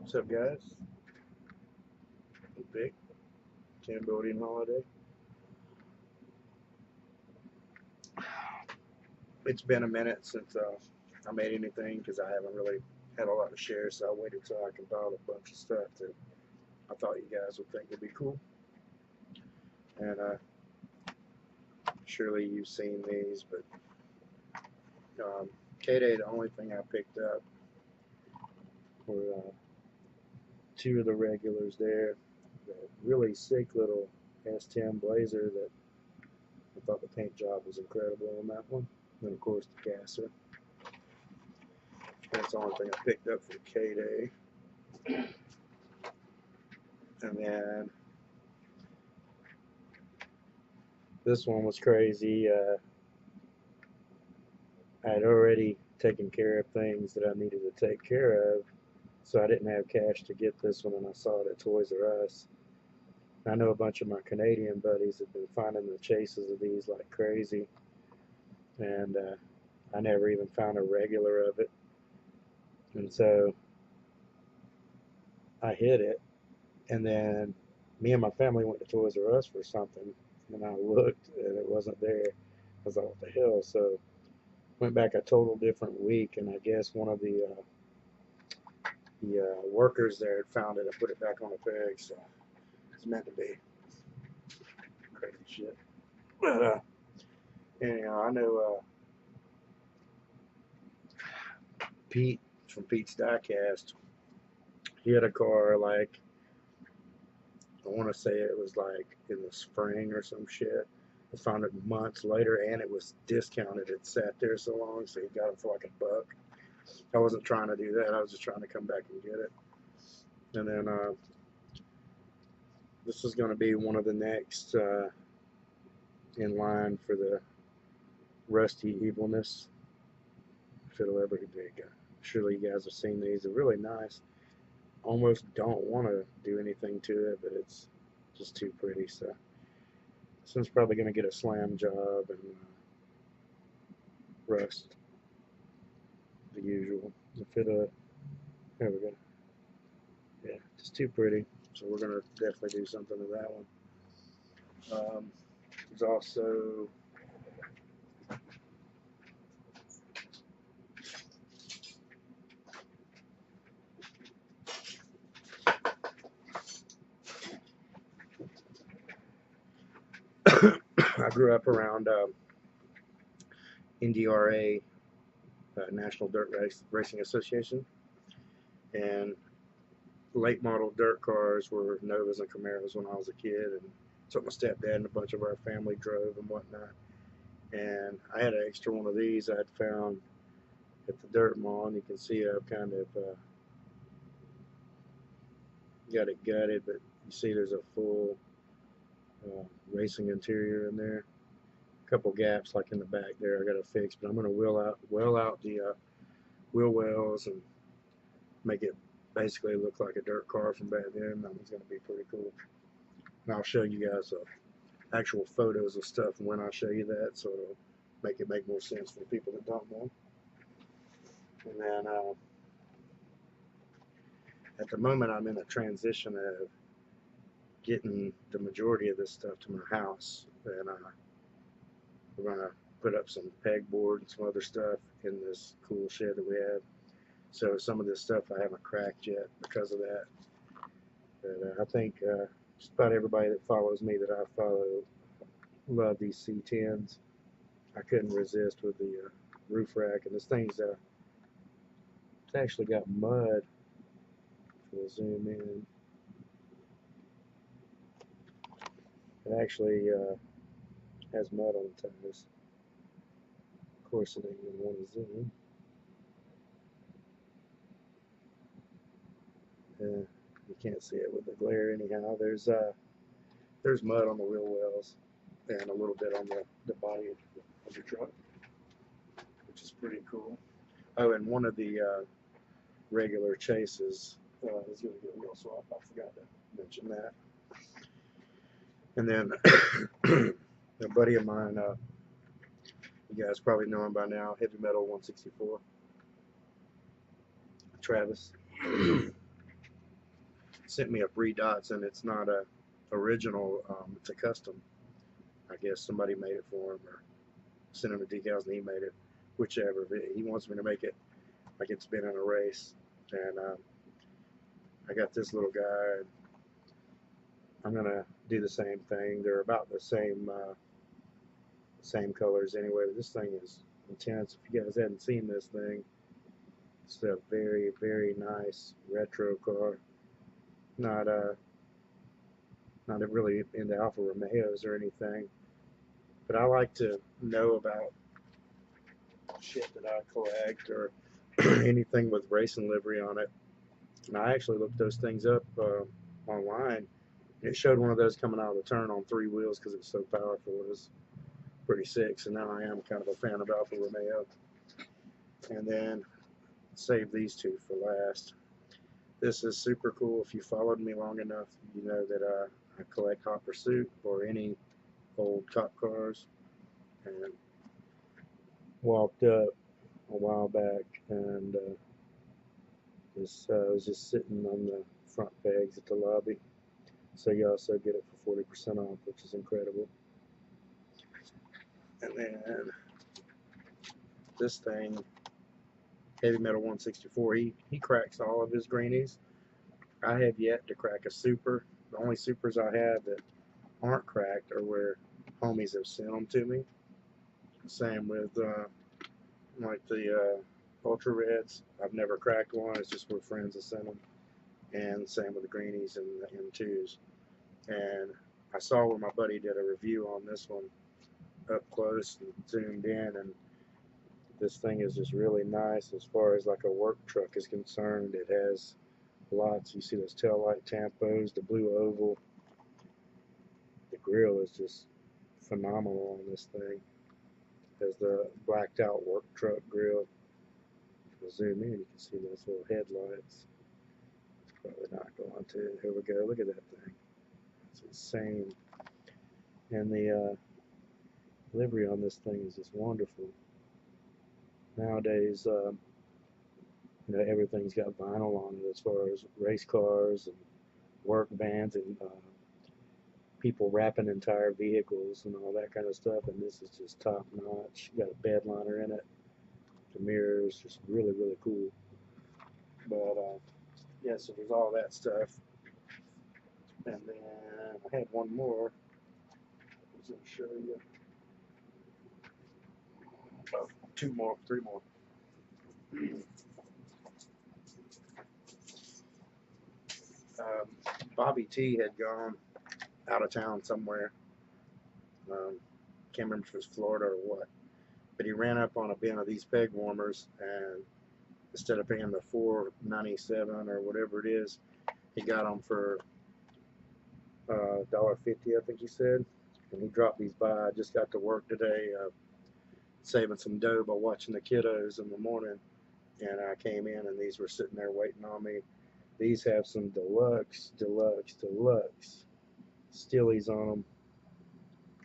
What's up, guys? Big Cambodian holiday. It's been a minute since I made anything because I haven't really had a lot to share, so I waited till I compiled a bunch of stuff that I thought you guys would think would be cool. And surely you've seen these, but K-Day, the only thing I picked up were two of the regulars there. The really sick little S10 Blazer that I thought the paint job was incredible on that one. And of course the gasser. That's the only thing I picked up for K-Day. And then this one was crazy. I had already taken care of things that I needed to take care of, so I didn't have cash to get this one, and I saw it at Toys R Us. I know a bunch of my Canadian buddies have been finding the chases of these like crazy, and I never even found a regular of it. And so I hid it, and then me and my family went to Toys R Us for something, and I looked, and it wasn't there. I was like, what the hell? So went back a total different week, and I guess one of the workers there had found it and put it back on the peg, so it's meant to be. Crazy shit. But anyhow, I know Pete from Pete's Diecast. He had a car like, I want to say it was like in the spring or some shit. I found it months later, and it was discounted. It sat there so long, so he got it for like $1. I wasn't trying to do that. I was just trying to come back and get it. And then this is going to be one of the next in line for the Rusty Evilness, if it'll ever be big. Surely you guys have seen these. They're really nice. Almost don't want to do anything to it, but it's just too pretty. So this one's probably going to get a slam job and rust, the usual. If it there we go. Yeah, just too pretty. So we're going to definitely do something to that one. There's also I grew up around NDRA, National Dirt Racing Association, and late model dirt cars were Novas and Camaros when I was a kid, and so my stepdad and a bunch of our family drove and whatnot. And I had an extra one of these I had found at the dirt mall, and you can see I've kind of got it gutted, but you see there's a full racing interior in there. A couple gaps like in the back there I got to fix, but I'm going to wheel out the wheel wells and make it basically look like a dirt car from back then. That one's going to be pretty cool. And I'll show you guys actual photos of stuff when I show you that, so it'll make more sense for the people that don't know. And then at the moment I'm in a transition of getting the majority of this stuff to my house, and we're going to put up some pegboard and some other stuff in this cool shed that we have. So some of this stuff I haven't cracked yet because of that. But I think just about everybody that follows me that I follow love these C10s. I couldn't resist with the roof rack, and this thing's it's actually got mud. We'll zoom in. It actually has mud on the tires. Of course, it ain't gonna want to zoom. You can't see it with the glare anyhow. There's mud on the wheel wells and a little bit on the body of the truck, which is pretty cool. Oh, and one of the regular chases is going to get a wheel swap. I forgot to mention that. And then a buddy of mine, you guys probably know him by now, Heavy Metal 164, Travis. sent me a free Datsun. It's not a original. It's a custom. I guess somebody made it for him or sent him the decals and he made it. Whichever. But he wants me to make it like it's been in a race. And I got this little guy. I'm gonna do the same thing. They're about the same colors anyway. But this thing is intense. If you guys hadn't seen this thing, it's a very, very nice retro car. Not really into Alfa Romeos or anything, but I like to know about shit that I collect or anything with racing livery on it. And I actually looked those things up online. It showed one of those coming out of the turn on 3 wheels because it's so powerful. It was pretty sick. So now I am kind of a fan of Alfa Romeo. And then save these two for last. This is super cool. If you followed me long enough, you know that I collect Hot Pursuit or any old cop cars. And walked up a while back and was just sitting on the front pegs at the lobby. So you also get it for 40% off, which is incredible. And then this thing, Heavy Metal 164, he cracks all of his greenies. I have yet to crack a super. The only supers I have that aren't cracked are where homies have sent them to me. Same with like the Ultra Reds. I've never cracked one. It's just where friends have sent them. And same with the Greenies and the M2s. And I saw where my buddy did a review on this one up close and zoomed in, and this thing is just really nice as far as like a work truck is concerned. It has lots. You see those tail light tampos, the blue oval. The grill is just phenomenal on this thing. Has the blacked out work truck grill. If you zoom in, you can see those little headlights. It's probably not going to. Here we go. Look at that thing. It's insane. And the livery on this thing is just wonderful. Nowadays, everything's got vinyl on it as far as race cars and work vans and people wrapping entire vehicles and all that kind of stuff. And this is just top notch. Got a bed liner in it. The mirrors, just really, really cool. But yeah, so there's all that stuff. And then I had one more. I was going to show you. Oh, 2 more, 3 more. Bobby T had gone out of town somewhere. Can't remember if it was Florida or what. But he ran up on a bin of these peg warmers, and instead of paying the $4.97 or whatever it is, he got them for $1.50, I think he said. And he dropped these by. I just got to work today, saving some dough by watching the kiddos in the morning. And I came in, and these were sitting there waiting on me. These have some deluxe Steelies on them.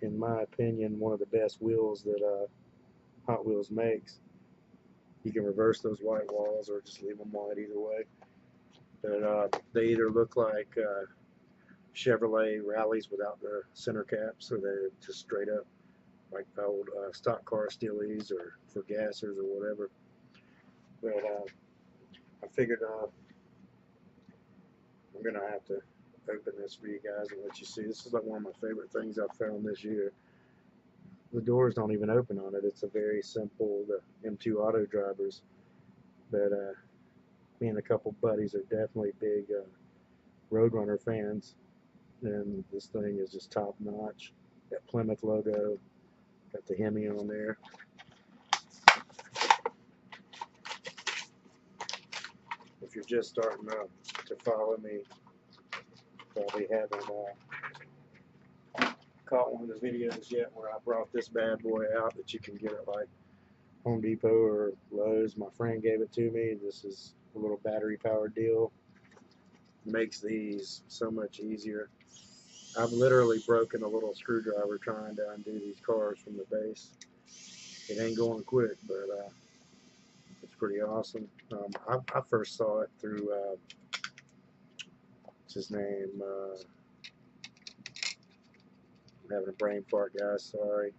In my opinion, one of the best wheels that Hot Wheels makes. You can reverse those white walls or just leave them white either way. But they either look like Chevrolet Rallies without the center caps, or they're just straight up like the old stock car Steelies or for gassers or whatever. But I figured I'm going to have to open this for you guys and let you see. This is like one of my favorite things I've found this year. The doors don't even open on it. It's a very simple, the M2 auto drivers. But me and a couple buddies are definitely big Roadrunner fans. And this thing is just top notch. Got Plymouth logo. Got the Hemi on there. If you're just starting up to follow me, probably haven't caught one of the videos yet where I brought this bad boy out that you can get at like Home Depot or Lowe's. My friend gave it to me. This is a little battery powered deal. Makes these so much easier. I've literally broken a little screwdriver trying to undo these cars from the base. It ain't going quick, but it's pretty awesome. I first saw it through what's his name? I'm having a brain fart, guys. Sorry.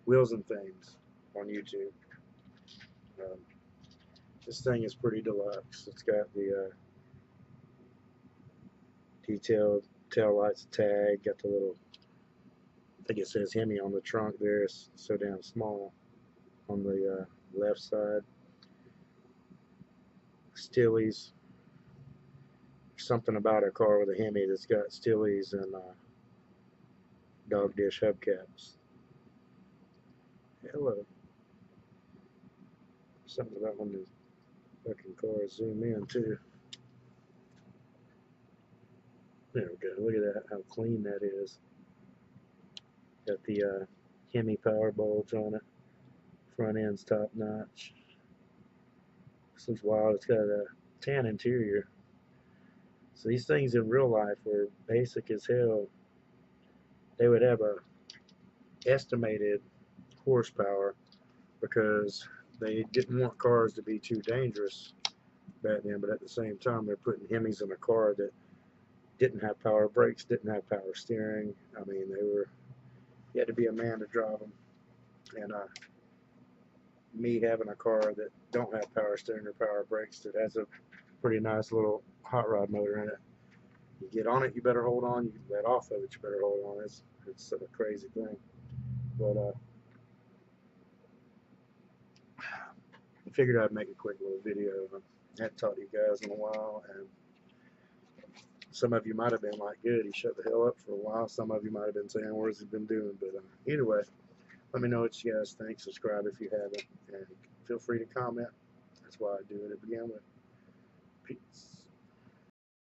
Wheels and Things on YouTube. Um, this thing is pretty deluxe. It's got the detailed tail lights tag. Got the little, I think it says Hemi on the trunk there. It's so damn small on the left side. Steelies. Something about a car with a Hemi that's got Steelies and dog dish hubcaps. Hello. Something about when the fucking cars zoom in too. There we go. Look at that, how clean that is. Got the Hemi power bulge on it. Front end's top notch. This looks wild. It's got a tan interior. So these things in real life were basic as hell. They would have a estimated horsepower because they didn't want cars to be too dangerous back then, but at the same time they're putting Hemis in a car that didn't have power brakes, didn't have power steering. I mean, you had to be a man to drive them. And me having a car that don't have power steering or power brakes that has a pretty nice little hot rod motor in it. You get on it, you better hold on. You let off of it, you better hold on. It's a crazy thing. But I figured I'd make a quick little video. I hadn't talked to you guys in a while, and some of you might have been like, good, he shut the hell up for a while. Some of you might have been saying, where's he been doing? But either way, let me know what you guys think. Subscribe if you haven't, and feel free to comment. That's why I do it to begin with.